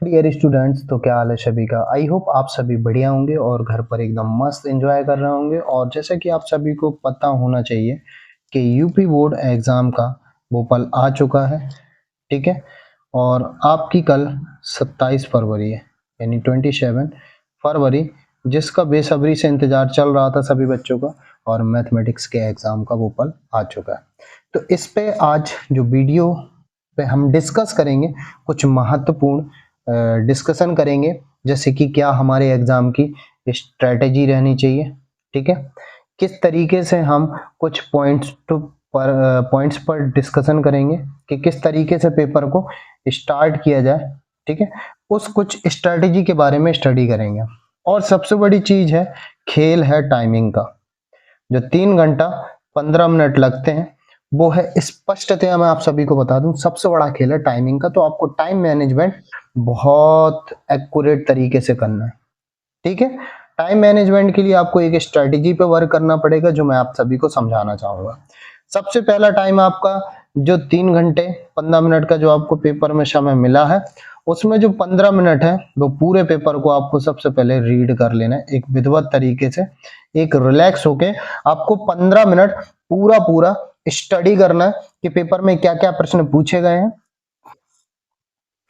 Dear students, तो क्या हाल है सभी का। आई होप आप सभी बढ़िया होंगे और घर पर एकदम मस्त एंजॉय कर रहे होंगे। और जैसा कि आप सभी को पता होना चाहिए कि यूपी बोर्ड एग्ज़ाम का वो पल आ चुका है। ठीक है, और आपकी कल 27 फरवरी है, यानी 27 फरवरी, जिसका बेसब्री से इंतज़ार चल रहा था सभी बच्चों का। और मैथमेटिक्स के एग्ज़ाम का वो पल आ चुका है। तो इस पे आज जो वीडियो पे हम डिस्कस करेंगे, कुछ महत्वपूर्ण डिस्कशन करेंगे, जैसे कि क्या हमारे एग्ज़ाम की स्ट्रेटजी रहनी चाहिए। ठीक है, किस तरीके से हम कुछ पॉइंट्स पर डिस्कशन करेंगे कि किस तरीके से पेपर को स्टार्ट किया जाए। ठीक है, उस कुछ स्ट्रेटजी के बारे में स्टडी करेंगे। और सबसे बड़ी चीज़ है, खेल है टाइमिंग का। जो 3 घंटा 15 मिनट लगते हैं, वो है स्पष्टतया मैं आप सभी को बता दूं, सबसे बड़ा खेल है टाइमिंग का। तो आपको टाइम मैनेजमेंट बहुत एक्यूरेट तरीके से करना है। ठीक है, टाइम मैनेजमेंट के लिए आपको एक स्ट्रेटजी पे वर्क करना पड़ेगा, जो मैं आप सभी को समझाना चाहूंगा। सबसे पहला टाइम आपका जो 3 घंटे 15 मिनट का जो आपको पेपर में समय मिला है, उसमें जो 15 मिनट है वो पूरे पेपर को आपको सबसे पहले रीड कर लेना है एक विधिवत तरीके से। एक रिलैक्स होके आपको 15 मिनट पूरा पूरा स्टडी करना है कि पेपर में क्या क्या प्रश्न पूछे गए हैं।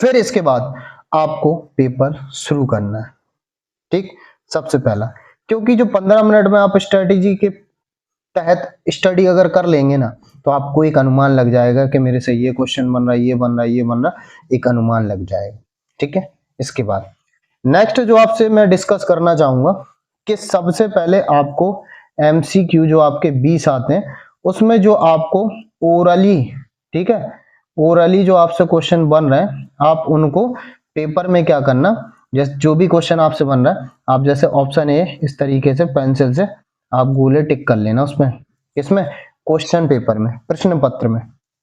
फिर इसके बाद आपको पेपर शुरू करना है। ठीक, सबसे पहला, क्योंकि जो 15 मिनट में आप स्ट्रेटेजी के तहत स्टडी अगर कर लेंगे ना, तो आपको एक अनुमान लग जाएगा कि मेरे से ये क्वेश्चन बन रहा है, ये बन रहा है, ये बन रहा है, एक अनुमान लग जाएगा। ठीक है, इसके बाद नेक्स्ट जो आपसे मैं डिस्कस करना चाहूंगा कि सबसे पहले आपको एमसीक्यू जो आपके 20 आते हैं, उसमें जो आपको ओरली, ठीक है, ओरली जो आपसे क्वेश्चन बन रहे हैं, आप उनको पेपर में क्या करना, जैसे जो भी क्वेश्चन आपसे बन रहा है, आप जैसे ऑप्शन ए इस तरीके से पेंसिल से आप गोले टिक कर लेना उसमें, इसमें क्वेश्चन पेपर में, प्रश्न पत्र में।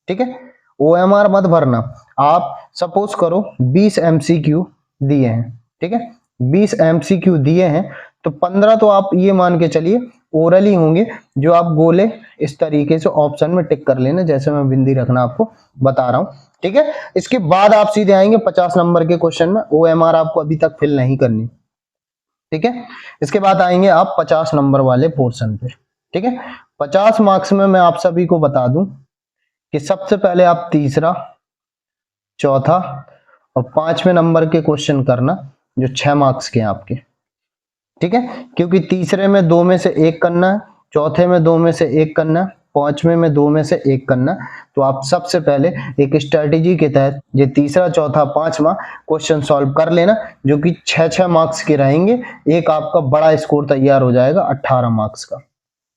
ठीक है, ओएमआर मत भरना। आप सपोज करो 20 एमसीक्यू दिए हैं। ठीक है, 20 एमसीक्यू दिए हैं, तो 15 तो आप ये मान के चलिए ओरली होंगे, जो आप गोले इस तरीके से ऑप्शन में टिक कर लेना, जैसे मैं बिंदी रखना आपको बता रहा हूं। ठीक है, इसके बाद आप सीधे आएंगे 50 नंबर के क्वेश्चन में। ओएमआर आपको अभी तक फिल नहीं करनी। ठीक है, इसके बाद आएंगे आप 50 नंबर वाले पोर्शन पे। ठीक है, 50 मार्क्स में मैं आप सभी को बता दूं कि सबसे पहले आप तीसरा, चौथा और 5वें नंबर के क्वेश्चन करना, जो 6 मार्क्स के हैं आपके। ठीक है, क्योंकि तीसरे में 2 में से 1 करना है, चौथे में 2 में से 1 करना है, 5वें में 2 में से 1 करना है। तो आप सबसे पहले एक स्ट्रेटेजी के तहत ये तीसरा, चौथा, 5वां क्वेश्चन सॉल्व कर लेना, जो कि 6-6 मार्क्स के रहेंगे। एक आपका बड़ा स्कोर तैयार हो जाएगा 18 मार्क्स का।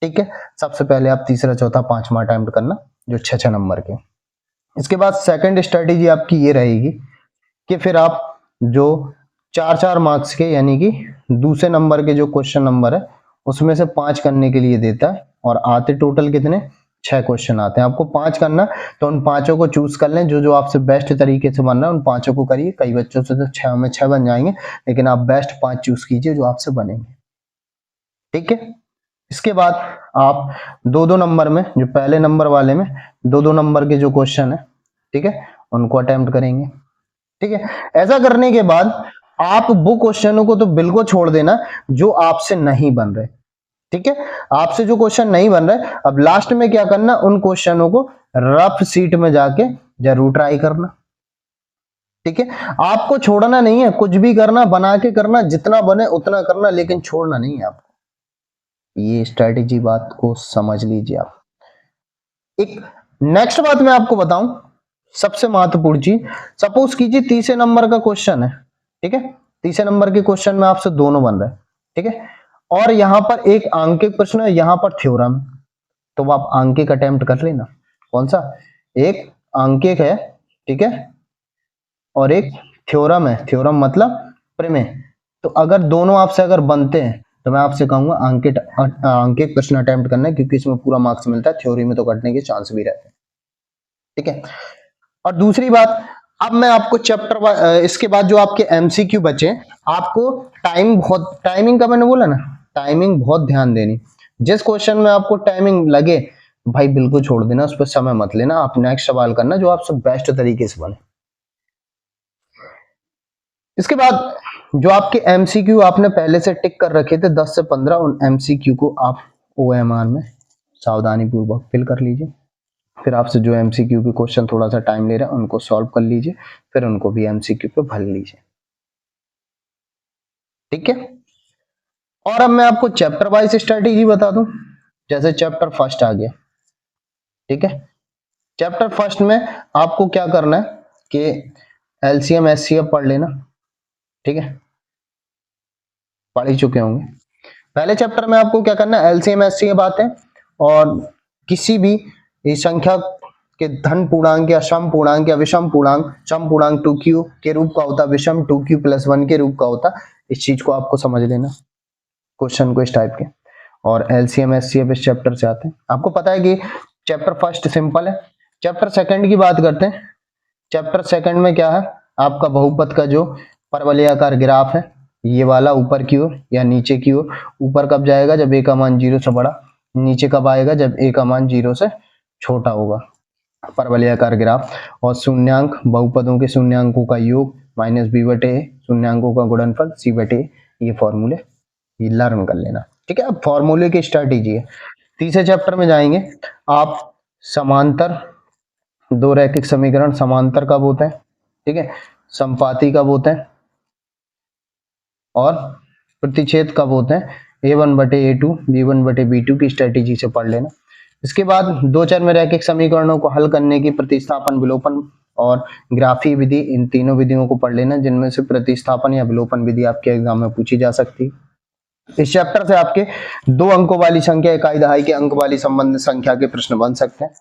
ठीक है, सबसे पहले आप तीसरा, चौथा, 5वां अटेम्प्ट करना, जो 6-6 नंबर के। इसके बाद सेकंड स्ट्रेटेजी आपकी ये रहेगी कि फिर आप जो 4-4 मार्क्स के, यानी कि दूसरे नंबर के जो क्वेश्चन नंबर है, उसमें से 5 करने के लिए देता है। और आते टोटल कितने, 6 क्वेश्चन आते हैं। आपको 5 करना, तो उन पांचों को चूज कर लें जो जो आपसे बेस्ट तरीके से बन रहा है, उन पांचों को करिए। कई बच्चों से तो 6 में 6 बन जाएंगे, लेकिन आप बेस्ट 5 चूज कीजिए जो आपसे बनेंगे। ठीक है, इसके बाद आप 2-2 नंबर में, जो पहले नंबर वाले में 2-2 नंबर के जो क्वेश्चन है, ठीक है, उनको अटेम्प्ट करेंगे। ठीक है, ऐसा करने के बाद आप वो क्वेश्चनों को तो बिल्कुल छोड़ देना जो आपसे नहीं बन रहे। ठीक है, आपसे जो क्वेश्चन नहीं बन रहे, अब लास्ट में क्या करना, उन क्वेश्चनों को रफ सीट में जाके जरूर ट्राई करना। ठीक है, आपको छोड़ना नहीं है, कुछ भी करना, बना के करना, जितना बने उतना करना, लेकिन छोड़ना नहीं है आपको। ये स्ट्रेटेजी बात को समझ लीजिए आप। एक नेक्स्ट बात मैं आपको बताऊं, सबसे महत्वपूर्ण चीज, सपोज कीजिए तीसरे नंबर का क्वेश्चन है। ठीक है, तीसरे नंबर के क्वेश्चन में आपसे दोनों बन रहे हैं। ठीक है, और यहां पर एक आंकिक प्रश्न है, यहां पर थ्योरम है, तो आप आंकिक अटेम्प्ट कर लेना। कौन सा, एक आंकिक है, ठीक है, और एक थ्योरम है। थ्योरम मतलब प्रमेय। तो अगर दोनों आपसे अगर बनते हैं, तो मैं आपसे कहूंगा आंकिक प्रश्न अटेम्प्ट करना है, क्योंकि इसमें पूरा मार्क्स मिलता है, थ्योरी में तो कटने के चांस भी रहते हैं। ठीक है, और दूसरी बात, अब मैं आपको चैप्टर, इसके बाद जो आपके एमसीक्यू बचे, आपको टाइमिंग का मैंने बोला ना, टाइमिंग बहुत ध्यान देनी। जिस क्वेश्चन में आपको टाइमिंग लगे, भाई बिल्कुल छोड़ देना, उस पर समय मत लेना। आप नेक्स्ट सवाल करना जो आपसे बेस्ट तरीके से बने। इसके बाद जो आपके एमसीक्यू आपने पहले से टिक कर रखे थे 10 से 15, उन एमसीक्यू को आप ओएमआर में सावधानी पूर्वक फिल कर लीजिए। फिर आपसे जो एमसीक्यू के क्वेश्चन थोड़ा सा टाइम ले रहा है उनको सॉल्व कर लीजिए, फिर उनको भी एमसीक्यू पे भर लीजिए। ठीक है, और अब मैं आपको चैप्टर वाइज स्ट्रेटेजी बता दूं। जैसे चैप्टर फर्स्ट आ गया, ठीक है, चैप्टर फर्स्ट में आपको क्या करना है कि एलसीएम एचसीएफ पढ़ लेना। ठीक है, पढ़ ही चुके होंगे। पहले चैप्टर में आपको क्या करना है, एलसीएम एचसीएफ आते हैं, और किसी भी इस संख्या के धन पूर्णांक या सम पूर्णांक या विषम पूर्णांक, सम पूर्णांक 2q के रूप का होता, विषम 2q + 1 के रूप का होता। इस चीज को आपको समझ लेना, क्वेश्चन को इस टाइप के। और एलसीएम एचसीएफ इस चैप्टर से आते हैं। आपको पता है कि चैप्टर फर्स्ट सिंपल है। चैप्टर सेकंड की बात करते हैं। चैप्टर सेकंड में क्या है, आपका बहुपद का जो परवलयाकार ग्राफ है, ये वाला ऊपर की ओर या नीचे की ओर। ऊपर कब जाएगा, जब a का मान 0 से बड़ा। नीचे कब आएगा, जब a का मान 0 से छोटा होगा। परवलयाकार ग्राफ। और शून्यांक, बहुपदों के शून्यांकों का योग -b/a, शून्यांकों का गुणनफल c/a। ये फॉर्मूले ये लर्न कर लेना। ठीक है, अब फॉर्मूले की स्ट्रेटेजी है। तीसरे चैप्टर में जाएंगे आप, समांतर दो रैखिक समीकरण समांतर कब होते हैं, ठीक है, संपाती कब होते हैं, और प्रतिच्छेद कब होते हैं, a1/a2 b1/b2 की स्ट्रेटेजी से पढ़ लेना। इसके बाद दो चर में रैखिक समीकरणों को हल करने की प्रतिस्थापन, विलोपन और ग्राफी विधि, इन तीनों विधियों को पढ़ लेना, जिनमें से प्रतिस्थापन या विलोपन विधि आपके एग्जाम में पूछी जा सकती है। इस चैप्टर से आपके 2 अंकों वाली संख्या, इकाई दहाई के अंक वाली संबंध संख्या के प्रश्न बन सकते हैं।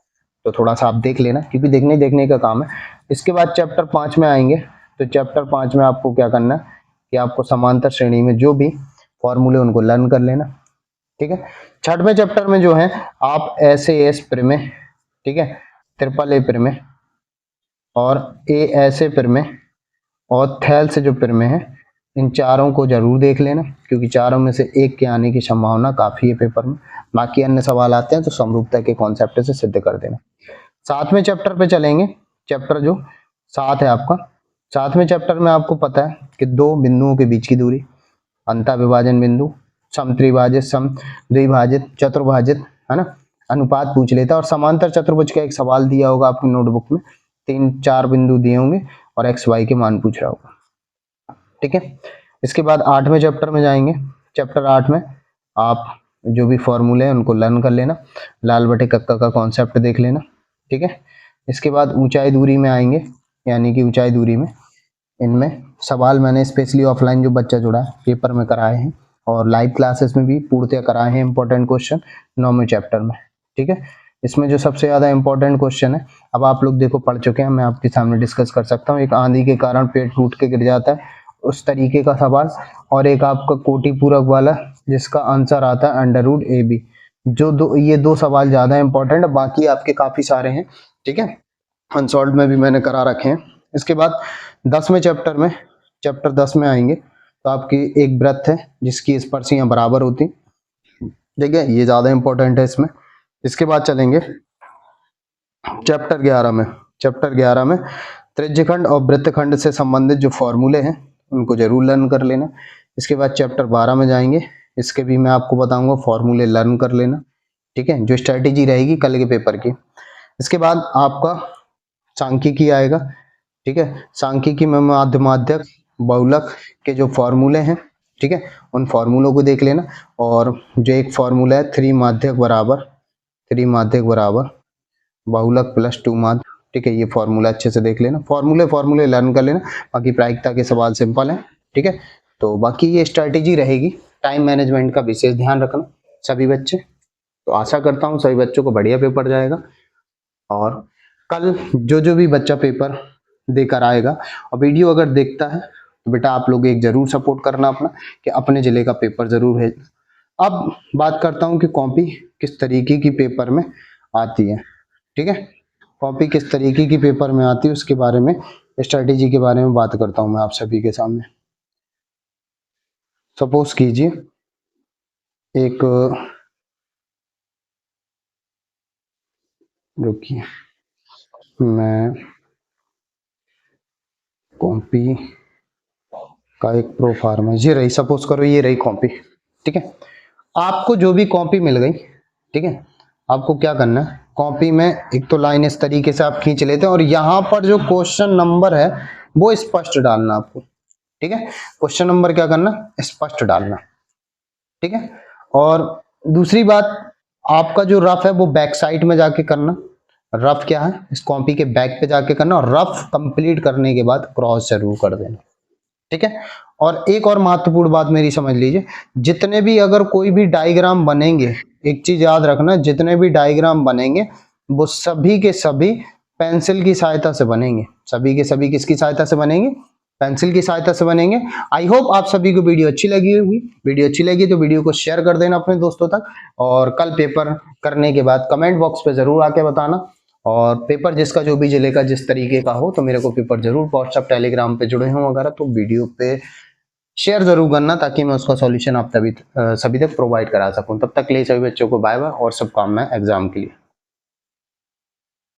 तो थोड़ा सा आप देख लेना, क्योंकि देखने का काम है। इसके बाद चैप्टर 5 में आएंगे। तो चैप्टर 5 में आपको क्या करना है कि आपको समांतर श्रेणी में जो भी फॉर्मूले उनको लर्न कर लेना। ठीक है, छठवें चैप्टर में जो है आप ऐसे एस प्रमेय, ठीक है, ट्रिपल ए प्रमेय और ए ऐसे प्रमेय और थैल से जो प्रमेय है, इन चारों को जरूर देख लेना, क्योंकि चारों में से एक के आने की संभावना काफी है पेपर में। बाकी अन्य सवाल आते हैं तो समरूपता के कॉन्सेप्ट से सिद्ध कर देना। सातवें चैप्टर पे चलेंगे। चैप्टर जो 7 है आपका, सातवें चैप्टर में आपको पता है कि दो बिंदुओं के बीच की दूरी, अंतःविभाजन बिंदु, समत्रिभाजित, सम द्विभाजित, चतुर्भाजित, है ना, अनुपात पूछ लेता है। और समांतर चतुर्भुज का एक सवाल दिया होगा आपकी नोटबुक में, 3-4 बिंदु दिए होंगे और एक्स वाई के मान पूछ रहा होगा। ठीक है, इसके बाद 8वें चैप्टर में जाएंगे। चैप्टर 8 में आप जो भी फॉर्मूले हैं उनको लर्न कर लेना, लाल बटे कक्का का कॉन्सेप्ट देख लेना। ठीक है, इसके बाद ऊंचाई दूरी में आएंगे, यानी कि ऊंचाई दूरी में इनमें सवाल मैंने स्पेशली ऑफलाइन जो बच्चा जुड़ा है पेपर में कराए हैं, और लाइव क्लासेस में भी पूर्णतः कराए हैं इंपॉर्टेंट क्वेश्चन 9वें चैप्टर में। ठीक है, इसमें जो सबसे ज्यादा इंपॉर्टेंट क्वेश्चन है, अब आप लोग देखो पढ़ चुके हैं, मैं आपके सामने डिस्कस कर सकता हूँ। एक आंधी के कारण पेड़ टूट के गिर जाता है, उस तरीके का सवाल, और एक आपका कोटि पूरक वाला जिसका आंसर आता है √AB। जो दो, ये दो सवाल ज्यादा इंपॉर्टेंट, बाकी आपके काफी सारे हैं। ठीक है, अनसॉल्व में भी मैंने करा रखे हैं। इसके बाद 10वें चैप्टर में, चैप्टर 10 में आएंगे तो आपकी एक वृत्त है जिसकी स्पर्शियां बराबर होती। ठीक है, ये ज्यादा इंपॉर्टेंट है इसमें। इसके बाद चलेंगे चैप्टर 11 में। चैप्टर 11 में त्रिज्यखंड और वृत्तखंड से संबंधित जो फॉर्मूले हैं उनको जरूर लर्न कर लेना। इसके बाद चैप्टर 12 में जाएंगे, इसके भी मैं आपको बताऊंगा, फॉर्मूले लर्न कर लेना। ठीक है, जो स्ट्रेटेजी रहेगी कल के पेपर की। इसके बाद आपका सांख्यिकी आएगा। ठीक है, सांख्यिकी में माध्यक बहुलक के जो फॉर्मूले हैं, ठीक है, उन फॉर्मूलों को देख लेना। और जो एक फॉर्मूला है 3 माध्यक बराबर बहुलक +2 माध्य, ठीक है, ये फॉर्मूला अच्छे से देख लेना। फॉर्मूले लर्न कर लेना। बाकी प्रायिकता के सवाल सिंपल है। ठीक है, तो बाकी ये स्ट्रेटेजी रहेगी। टाइम मैनेजमेंट का विशेष ध्यान रखना सभी बच्चे। तो आशा करता हूँ सभी बच्चों को बढ़िया पेपर जाएगा। और कल जो भी बच्चा पेपर देकर आएगा और वीडियो अगर देखता है तो बेटा आप लोग एक जरूर सपोर्ट करना अपना, कि अपने जिले का पेपर जरूर भेजना। अब बात करता हूँ कि कॉपी किस तरीके की पेपर में आती है। ठीक है, कॉपी किस तरीके की पेपर में आती है उसके बारे में, स्ट्रेटेजी के बारे में बात करता हूँ मैं आप सभी के सामने। सपोज कीजिए एक, रुकिए मैं कॉपी का एक प्रो फार्मा, ये रही, सपोज करो ये रही कॉपी, ठीक है। आपको जो भी कॉपी मिल गई, ठीक है, आपको क्या करना है, कॉपी में एक तो लाइन इस तरीके से आप खींच लेते हैं और यहाँ पर जो क्वेश्चन नंबर है वो स्पष्ट डालना आपको, ठीक है। क्वेश्चन नंबर क्या करना, स्पष्ट डालना, ठीक है। और दूसरी बात, आपका जो रफ है वो बैक साइड में जाके करना। रफ क्या है, इस कॉपी के बैक पे जाके करना और रफ कंप्लीट करने के बाद क्रॉस जरूर कर देना, ठीक है। और एक और महत्वपूर्ण बात मेरी समझ लीजिए, जितने भी अगर कोई भी डायग्राम बनेंगे, एक चीज याद रखना, जितने भी डायग्राम बनेंगे वो सभी के सभी पेंसिल की सहायता से बनेंगे, सभी के सभी किसकी सहायता से बनेंगे, पेंसिल की सहायता से बनेंगे। आई होप आप सभी को वीडियो अच्छी लगी होगी। वीडियो अच्छी लगी तो वीडियो को शेयर कर देना अपने दोस्तों तक, और कल पेपर करने के बाद कमेंट बॉक्स पे जरूर आके बताना। और पेपर जिसका जो भी जिले का जिस तरीके का हो तो मेरे को पेपर जरूर व्हाट्सएप टेलीग्राम पे जुड़े हों अगर, तो वीडियो पे शेयर जरूर करना ताकि मैं उसका सॉल्यूशन आप सभी तक प्रोवाइड करा सकूं। तब तक के लिए सभी बच्चों को बाय बाय और शुभकामनाएं एग्जाम के लिए।